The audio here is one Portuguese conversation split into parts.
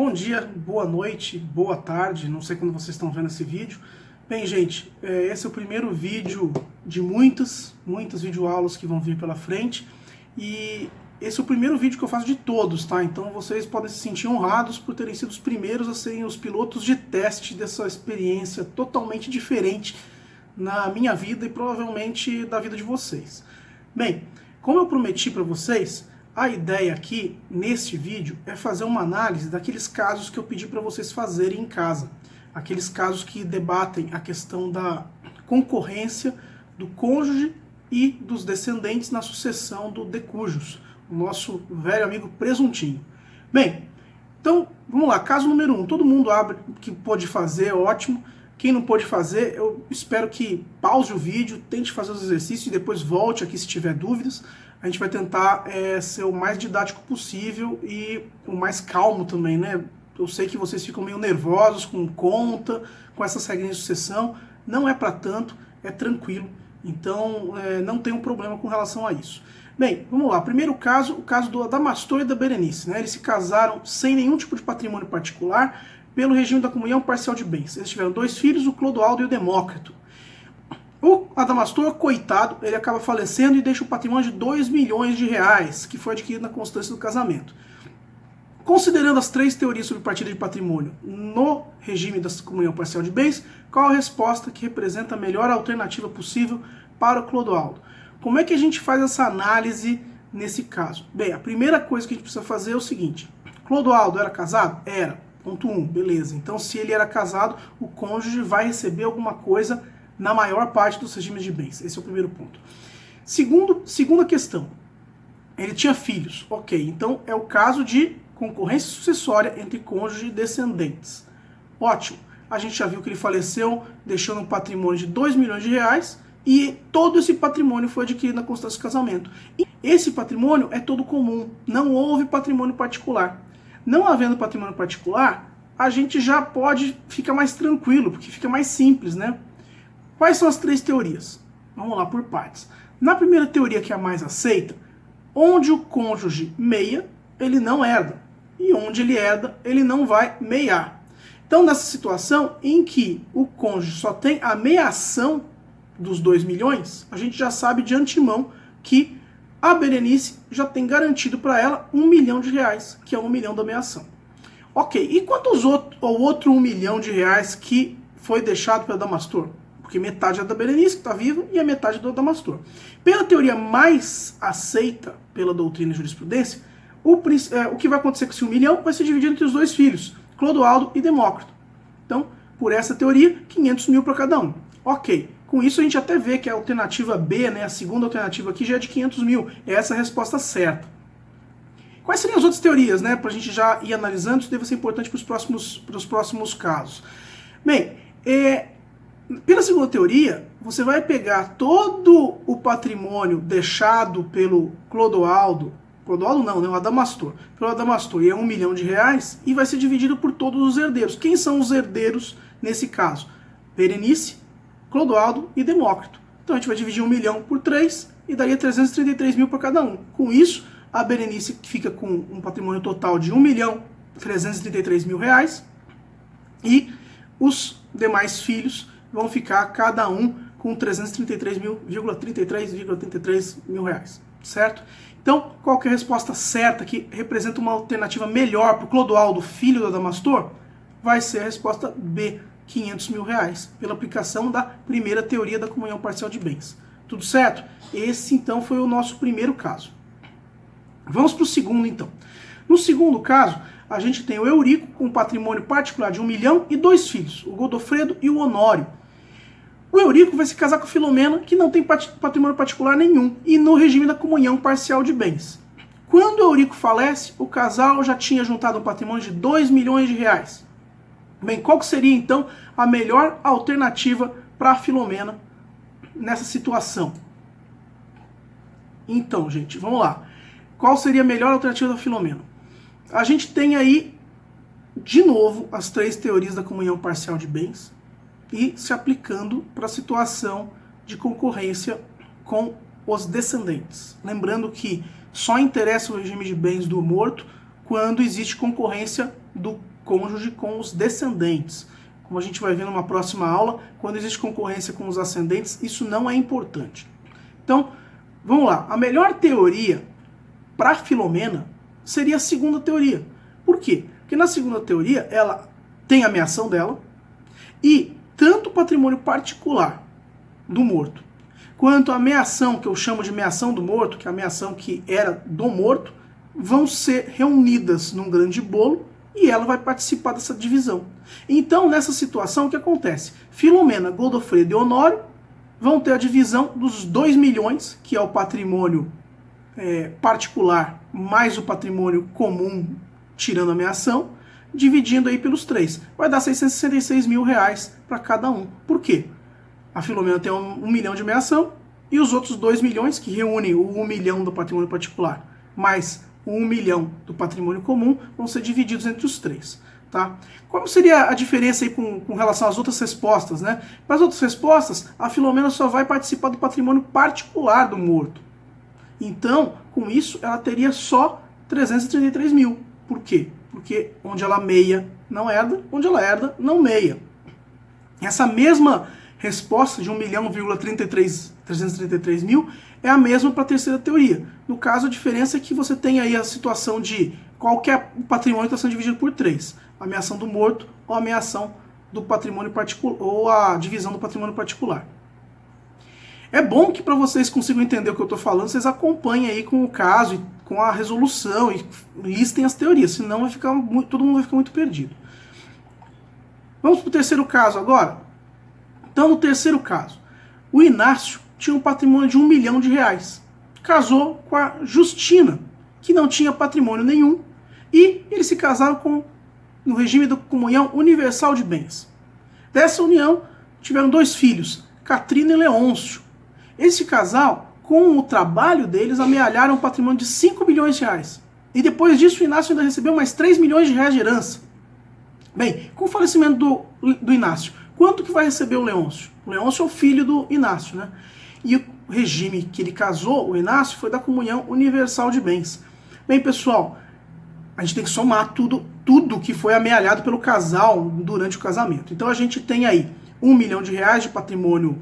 Bom dia, boa noite, boa tarde, não sei quando vocês estão vendo esse vídeo. Bem, gente, esse é o primeiro vídeo de muitas videoaulas que vão vir pela frente. E esse é o primeiro vídeo que eu faço de todos, tá? Então vocês podem se sentir honrados por terem sido os primeiros a serem os pilotos de teste dessa experiência totalmente diferente na minha vida e provavelmente da vida de vocês. Bem, como eu prometi para vocês, a ideia aqui, neste vídeo, é fazer uma análise daqueles casos que eu pedi para vocês fazerem em casa. Aqueles casos que debatem a questão da concorrência do cônjuge e dos descendentes na sucessão do decujus, o nosso velho amigo presuntinho. Bem, então, vamos lá, caso número 1. Todo mundo abre que pôde fazer, ótimo. Quem não pôde fazer, eu espero que pause o vídeo, tente fazer os exercícios e depois volte aqui se tiver dúvidas. A gente vai tentar ser o mais didático possível e o mais calmo também, né? Eu sei que vocês ficam meio nervosos com conta, com essas regras de sucessão. Não é para tanto, é tranquilo. Então, não tem um problema com relação a isso. Bem, vamos lá. Primeiro caso, o caso do Adamastor e da Berenice, né? Eles se casaram sem nenhum tipo de patrimônio particular pelo regime da comunhão parcial de bens. Eles tiveram 2 filhos, o Clodoaldo e o Demócrito. O Adamastor, coitado, ele acaba falecendo e deixa o patrimônio de 2 milhões de reais, que foi adquirido na constância do casamento. Considerando as 3 teorias sobre partilha de patrimônio no regime da comunhão parcial de bens, qual a resposta que representa a melhor alternativa possível para o Clodoaldo? Como é que a gente faz essa análise nesse caso? Bem, a primeira coisa que a gente precisa fazer é o seguinte. Clodoaldo era casado? Era. Ponto 1, beleza. Então, se ele era casado, o cônjuge vai receber alguma coisa na maior parte dos regimes de bens. Esse é o primeiro ponto. Segunda questão. Ele tinha filhos. Ok, então é o caso de concorrência sucessória entre cônjuge e descendentes. Ótimo. A gente já viu que ele faleceu deixando um patrimônio de 2 milhões de reais e todo esse patrimônio foi adquirido na constância do casamento. E esse patrimônio é todo comum. Não houve patrimônio particular. Não havendo patrimônio particular, a gente já pode ficar mais tranquilo, porque fica mais simples, né? Quais são as 3 teorias? Vamos lá por partes. Na primeira teoria, que é a mais aceita, onde o cônjuge meia, ele não herda. E onde ele herda, ele não vai meiar. Então, nessa situação em que o cônjuge só tem a meiação dos 2 milhões, a gente já sabe de antemão que a Berenice já tem garantido para ela 1 milhão de reais, que é 1 milhão da meiação. Ok, e quanto ao outro 1 milhão de reais que foi deixado pelo Adamastor? Porque metade é da Berenice, que está viva, e a metade é do Adamastor. Pela teoria mais aceita pela doutrina e jurisprudência, o que vai acontecer com esse 1 milhão vai ser dividido entre os 2 filhos, Clodoaldo e Demócrito. Então, por essa teoria, 500 mil para cada um. Ok, com isso a gente até vê que a alternativa B, né, a segunda alternativa aqui, já é de 500 mil. É essa a resposta certa. Quais seriam as outras teorias, né, para a gente já ir analisando? Isso deve ser importante para os próximos casos. Bem, pela segunda teoria, você vai pegar todo o patrimônio deixado pelo Clodoaldo não, né, o Adamastor, pelo Adamastor, e é 1 milhão de reais, e vai ser dividido por todos os herdeiros. Quem são os herdeiros nesse caso? Berenice, Clodoaldo e Demócrito. Então a gente vai dividir 1 milhão por 3 e daria 333 mil para cada um. Com isso, a Berenice fica com um patrimônio total de 1 milhão 333 mil reais e os demais filhos vão ficar cada um com 333 mil reais, certo? Então, qual que é a resposta certa que representa uma alternativa melhor para o Clodoaldo, filho do Adamastor? Vai ser a resposta B, 500 mil reais, pela aplicação da primeira teoria da comunhão parcial de bens. Tudo certo? Esse, então, foi o nosso primeiro caso. Vamos para o segundo, então. No segundo caso, a gente tem o Eurico com um patrimônio particular de 1 milhão e 2 filhos, o Godofredo e o Honório. O Eurico vai se casar com a Filomena, que não tem patrimônio particular nenhum, e no regime da comunhão parcial de bens. Quando o Eurico falece, o casal já tinha juntado um patrimônio de 2 milhões de reais. Bem, qual que seria então a melhor alternativa para a Filomena nessa situação? Então, gente, vamos lá. Qual seria a melhor alternativa da Filomena? A gente tem aí, de novo, as 3 teorias da comunhão parcial de bens e se aplicando para a situação de concorrência com os descendentes. Lembrando que só interessa o regime de bens do morto quando existe concorrência do cônjuge com os descendentes. Como a gente vai ver numa próxima aula, quando existe concorrência com os ascendentes, isso não é importante. Então, vamos lá. A melhor teoria para Filomena seria a segunda teoria. Por quê? Porque na segunda teoria, ela tem a meação dela e tanto o patrimônio particular do morto, quanto a meação, que eu chamo de meação do morto, que é a meação que era do morto, vão ser reunidas num grande bolo e ela vai participar dessa divisão. Então, nessa situação, o que acontece? Filomena, Godofredo e Honório vão ter a divisão dos 2 milhões, que é o patrimônio particular, mais o patrimônio comum, tirando a meação, dividindo aí pelos 3. Vai dar 666 mil reais para cada um. Por quê? A Filomena tem 1 milhão de meação e os outros 2 milhões, que reúnem o 1 milhão do patrimônio particular, mais o 1 milhão do patrimônio comum, vão ser divididos entre os 3. Tá? Qual seria a diferença aí com relação às outras respostas, né? Para as outras respostas, a Filomena só vai participar do patrimônio particular do morto. Então, com isso, ela teria só 333 mil. Por quê? Porque onde ela meia não herda, onde ela herda não meia. Essa mesma resposta de 1.333 mil é a mesma para a terceira teoria. No caso, a diferença é que você tem aí a situação de qualquer patrimônio está sendo dividido por 3. A meação do morto ou a meação do patrimônio particular, ou a divisão do patrimônio particular. É bom que para vocês consigam entender o que eu estou falando, vocês acompanhem aí com o caso, e com a resolução e listem as teorias, senão vai ficar todo mundo vai ficar muito perdido. Vamos para o terceiro caso agora? Então, no terceiro caso, o Inácio tinha um patrimônio de 1 milhão de reais. Casou com a Justina, que não tinha patrimônio nenhum, e eles se casaram no regime da comunhão universal de bens. Dessa união, tiveram 2 filhos, Catrina e Leôncio. Esse casal, com o trabalho deles, amealharam um patrimônio de 5 milhões de reais. E depois disso, o Inácio ainda recebeu mais 3 milhões de reais de herança. Bem, com o falecimento do Inácio, quanto que vai receber o Leôncio? O Leôncio é o filho do Inácio, né? E o regime que ele casou, o Inácio, foi da comunhão universal de bens. Bem, pessoal, a gente tem que somar tudo que foi amealhado pelo casal durante o casamento. Então a gente tem aí 1 milhão de reais de patrimônio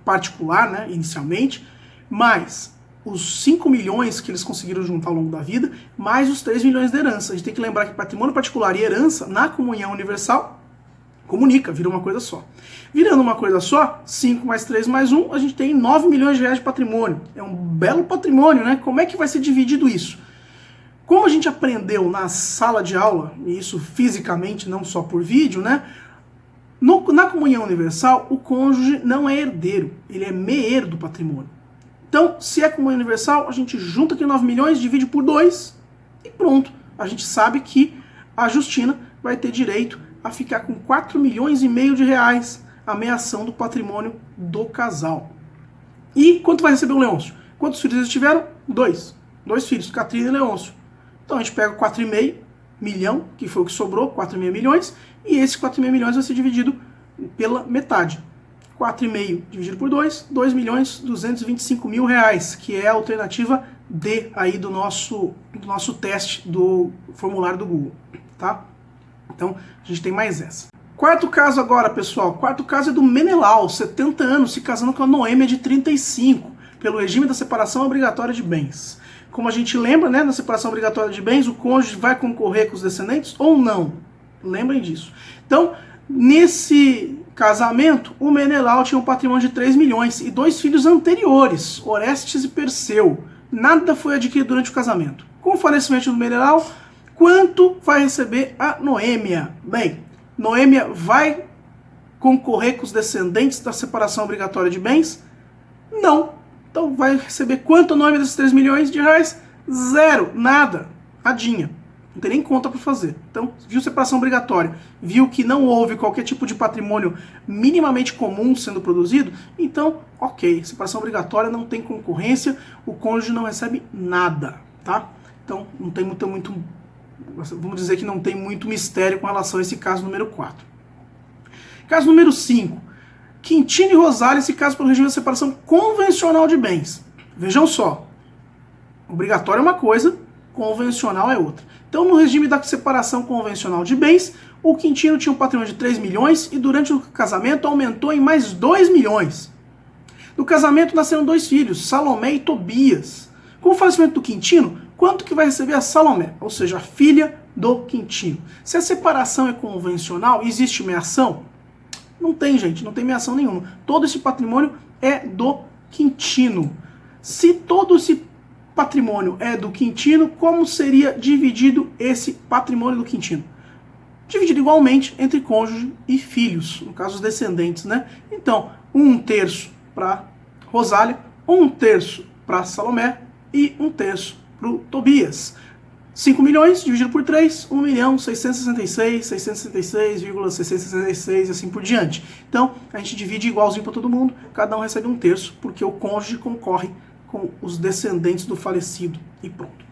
particular, né, inicialmente, mais os 5 milhões que eles conseguiram juntar ao longo da vida, mais os 3 milhões de herança. A gente tem que lembrar que patrimônio particular e herança, na comunhão universal, comunica, vira uma coisa só. Virando uma coisa só, 5 mais 3 mais 1, a gente tem 9 milhões de reais de patrimônio. É um belo patrimônio, né? Como é que vai ser dividido isso? Como a gente aprendeu na sala de aula, e isso fisicamente, não só por vídeo, né? Na comunhão universal, o cônjuge não é herdeiro, ele é meer do patrimônio. Então, se é comunhão universal, a gente junta aqui 9 milhões, divide por 2 e pronto. A gente sabe que a Justina vai ter direito a ficar com 4 milhões e meio de reais, a meação do patrimônio do casal. E quanto vai receber o Leôncio? Quantos filhos eles tiveram? 2. 2 filhos, Catrina e Leôncio. Então a gente pega 4,5 milhão, que foi o que sobrou, 4,5 milhões, e esse 4,5 milhões vai ser dividido pela metade. 4,5 dividido por 2, 2 milhões 225 mil reais, que é a alternativa D aí do nosso teste do formulário do Google, tá? Então a gente tem mais essa. Quarto caso agora, pessoal. Quarto caso é do Menelau, 70 anos, se casando com a Noêmia de 35, pelo regime da separação obrigatória de bens. Como a gente lembra, né, na separação obrigatória de bens, o cônjuge vai concorrer com os descendentes ou não? Lembrem disso. Então, nesse casamento, o Menelau tinha um patrimônio de 3 milhões e 2 filhos anteriores, Orestes e Perseu. Nada foi adquirido durante o casamento. Com o falecimento do Menelau, quanto vai receber a Noêmia? Bem, Noêmia vai concorrer com os descendentes da separação obrigatória de bens? Não. Então vai receber quanto a Noêmia desses 3 milhões de reais? 0, nada, radinha. Não tem nem conta para fazer. Então, viu separação obrigatória, viu que não houve qualquer tipo de patrimônio minimamente comum sendo produzido, então, ok, separação obrigatória, não tem concorrência, o cônjuge não recebe nada, tá? Então, não tem muito, vamos dizer que não tem muito mistério com relação a esse caso número 4. Caso número 5. Quintino e Rosália se casam pelo regime de separação convencional de bens. Vejam só, obrigatório é uma coisa, convencional é outra. Então, no regime da separação convencional de bens, o Quintino tinha um patrimônio de 3 milhões e durante o casamento aumentou em mais 2 milhões. No casamento nasceram 2 filhos, Salomé e Tobias. Com o falecimento do Quintino, quanto que vai receber a Salomé, ou seja, a filha do Quintino? Se a separação é convencional, existe meação? Não tem, gente, não tem meação nenhuma. Todo esse patrimônio é do Quintino. Se todo esse patrimônio é do Quintino, como seria dividido esse patrimônio do Quintino? Dividido igualmente entre cônjuge e filhos, no caso os descendentes, né? Então, 1/3 para Rosália, 1/3 para Salomé e 1/3 para o Tobias. 5 milhões dividido por 3, 1.666.666,666 e assim por diante. Então, a gente divide igualzinho para todo mundo, cada um recebe 1/3, porque o cônjuge concorre com os descendentes do falecido e pronto.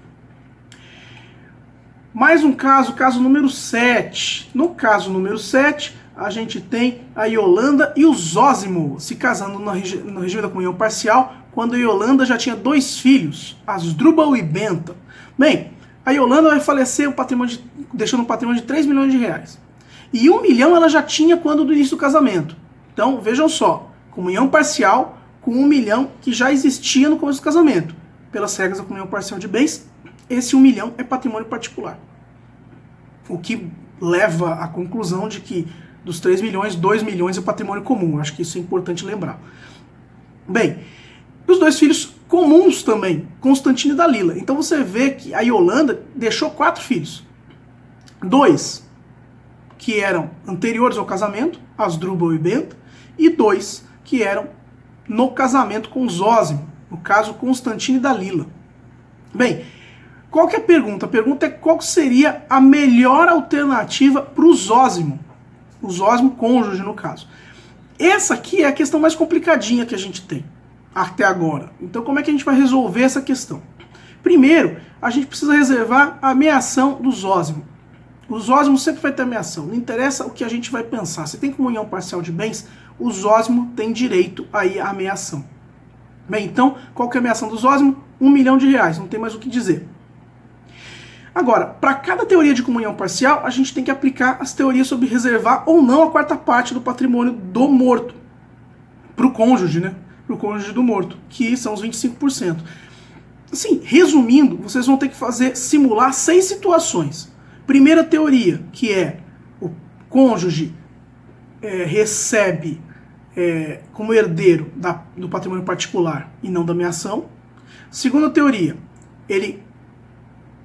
Mais um caso, caso número 7. No caso número 7, a gente tem a Yolanda e o Zósimo se casando no regime da comunhão parcial, quando a Yolanda já tinha 2 filhos, Asdrúbal e Benta. Bem, a Yolanda vai falecer deixando um patrimônio de 3 milhões de reais. E 1 milhão ela já tinha quando do início do casamento. Então, vejam só, comunhão parcial com 1 milhão que já existia no começo do casamento. Pelas regras da comunhão parcial de bens, esse 1 milhão é patrimônio particular. O que leva à conclusão de que dos 3 milhões, 2 milhões é patrimônio comum. Acho que isso é importante lembrar. Bem, os 2 filhos comuns também, Constantino e Dalila. Então você vê que a Yolanda deixou 4 filhos. 2 que eram anteriores ao casamento, Asdrúbal e Benta, e 2 que eram no casamento com Zósimo, no caso Constantino e Dalila. Bem, qual que é a pergunta? A pergunta é qual seria a melhor alternativa para o Zósimo cônjuge no caso. Essa aqui é a questão mais complicadinha que a gente tem até agora. Então como é que a gente vai resolver essa questão? Primeiro, a gente precisa reservar a meação do Zósimo. O Zósimo sempre vai ter meação, não interessa o que a gente vai pensar. Se tem comunhão parcial de bens, o Zósimo tem direito aí à meação. Bem, então, qual que é a meação do Zósimo? 1 milhão de reais, não tem mais o que dizer. Agora, para cada teoria de comunhão parcial, a gente tem que aplicar as teorias sobre reservar ou não a 4ª parte do patrimônio do morto. Para o cônjuge, né? Para o cônjuge do morto, que são os 25%. Assim, resumindo, vocês vão ter que simular 6 situações. Primeira teoria, que é o cônjuge recebe como herdeiro do patrimônio particular e não da meação. Segunda teoria,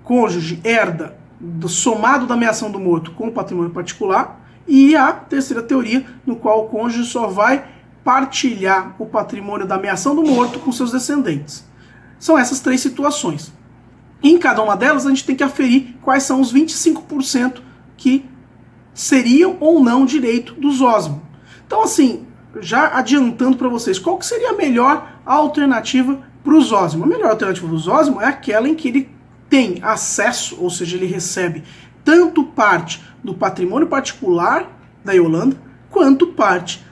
cônjuge herda do somado da meação do morto com o patrimônio particular. E a terceira teoria, no qual o cônjuge só vai partilhar o patrimônio da meação do morto com seus descendentes. São essas 3 situações. Em cada uma delas, a gente tem que aferir quais são os 25% que seriam ou não direito do Zósimo. Então, assim, já adiantando para vocês, qual que seria a melhor alternativa para o Zósimo? A melhor alternativa do Zósimo é aquela em que ele tem acesso, ou seja, ele recebe tanto parte do patrimônio particular da Yolanda, quanto parte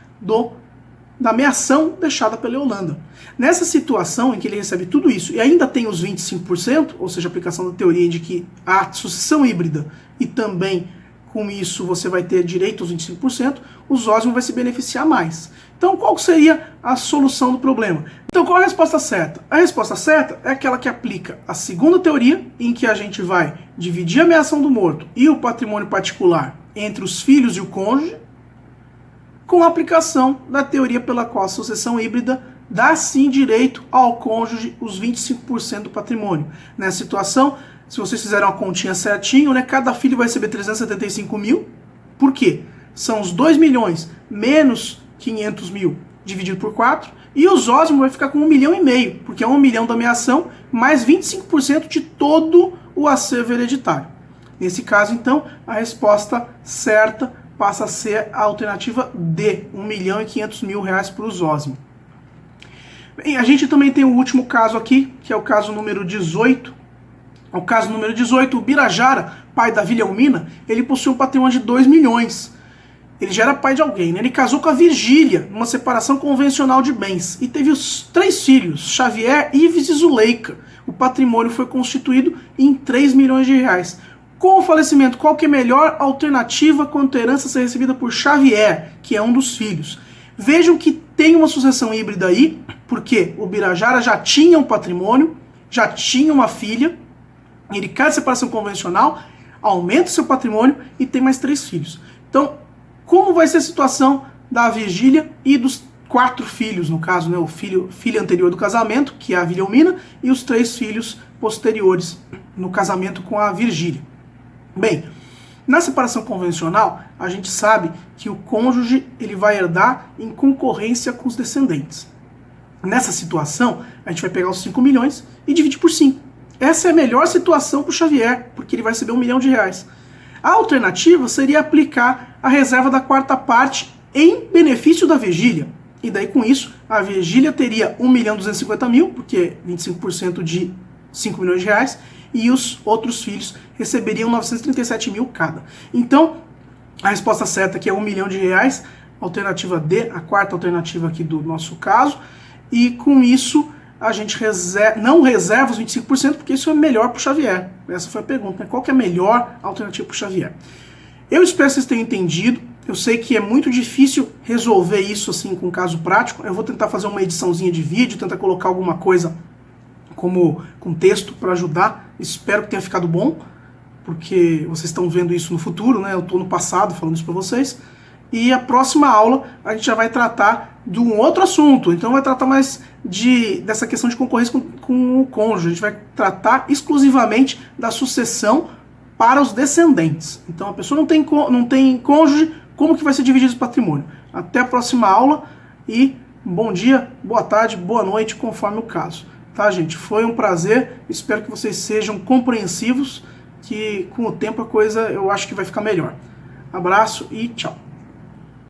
da meação deixada pela Yolanda. Nessa situação em que ele recebe tudo isso e ainda tem os 25%, ou seja, a aplicação da teoria de que há sucessão híbrida e também com isso você vai ter direito aos 25%, o Zósimo vai se beneficiar mais. Então qual seria a solução do problema? Então qual é a resposta certa? A resposta certa é aquela que aplica a segunda teoria, em que a gente vai dividir a meação do morto e o patrimônio particular entre os filhos e o cônjuge, com a aplicação da teoria pela qual a sucessão híbrida dá sim direito ao cônjuge os 25% do patrimônio. Nessa situação, se vocês fizerem uma continha certinho, né, cada filho vai receber 375 mil. Por quê? São os 2 milhões menos 500 mil dividido por 4, e o Zósimo vai ficar com 1,5 milhão, porque é 1 milhão da meação mais 25% de todo o acervo hereditário. Nesse caso, então, a resposta certa passa a ser a alternativa D, 1.500.000 reais para o Zósimo. Bem, a gente também tem o último caso aqui, que é o caso número 18. O caso número 18, o Birajara, pai da Vilhelmina, ele possui um patrimônio de 2 milhões. Ele já era pai de alguém, né? Ele casou com a Virgília, numa separação convencional de bens, e teve os 3 filhos, Xavier, Ives e Zuleika. O patrimônio foi constituído em 3 milhões de reais. Com o falecimento, qual que é a melhor alternativa quanto à herança ser recebida por Xavier, que é um dos filhos? Vejam que tem uma sucessão híbrida aí, porque o Birajara já tinha um patrimônio, já tinha uma filha, ele cai de separação convencional, aumenta seu patrimônio e tem mais 3 filhos. Então, como vai ser a situação da Virgília e dos 4 filhos, no caso, né, filha anterior do casamento, que é a Vilhelmina, e os 3 filhos posteriores no casamento com a Virgília? Bem, na separação convencional, a gente sabe que o cônjuge ele vai herdar em concorrência com os descendentes. Nessa situação, a gente vai pegar os 5 milhões e dividir por 5. Essa é a melhor situação para o Xavier, porque ele vai receber R$1 milhão. A alternativa seria aplicar a reserva da 4ª parte em benefício da Virgília. E daí, com isso, a Virgília teria R$1.250.000, porque 25% de R$5 milhões, e os outros filhos receberiam 937 mil cada. Então, a resposta certa aqui é R$1 milhão, alternativa D, a 4ª alternativa aqui do nosso caso, e com isso a gente não reserva os 25%, porque isso é melhor para o Xavier. Essa foi a pergunta, né? Qual que é a melhor alternativa para o Xavier? Eu espero que vocês tenham entendido. Eu sei que é muito difícil resolver isso assim com um caso prático. Eu vou tentar fazer uma ediçãozinha de vídeo, tentar colocar alguma coisa como com texto para ajudar. Espero que tenha ficado bom, porque vocês estão vendo isso no futuro, né? Eu estou no passado falando isso para vocês. E a próxima aula a gente já vai tratar de um outro assunto. Então vai tratar mais dessa questão de concorrência com o cônjuge. A gente vai tratar exclusivamente da sucessão para os descendentes. Então a pessoa não tem cônjuge, como que vai ser dividido esse patrimônio? Até a próxima aula e bom dia, boa tarde, boa noite, conforme o caso. Tá, gente? Foi um prazer. Espero que vocês sejam compreensivos, que com o tempo a coisa eu acho que vai ficar melhor. Abraço e tchau.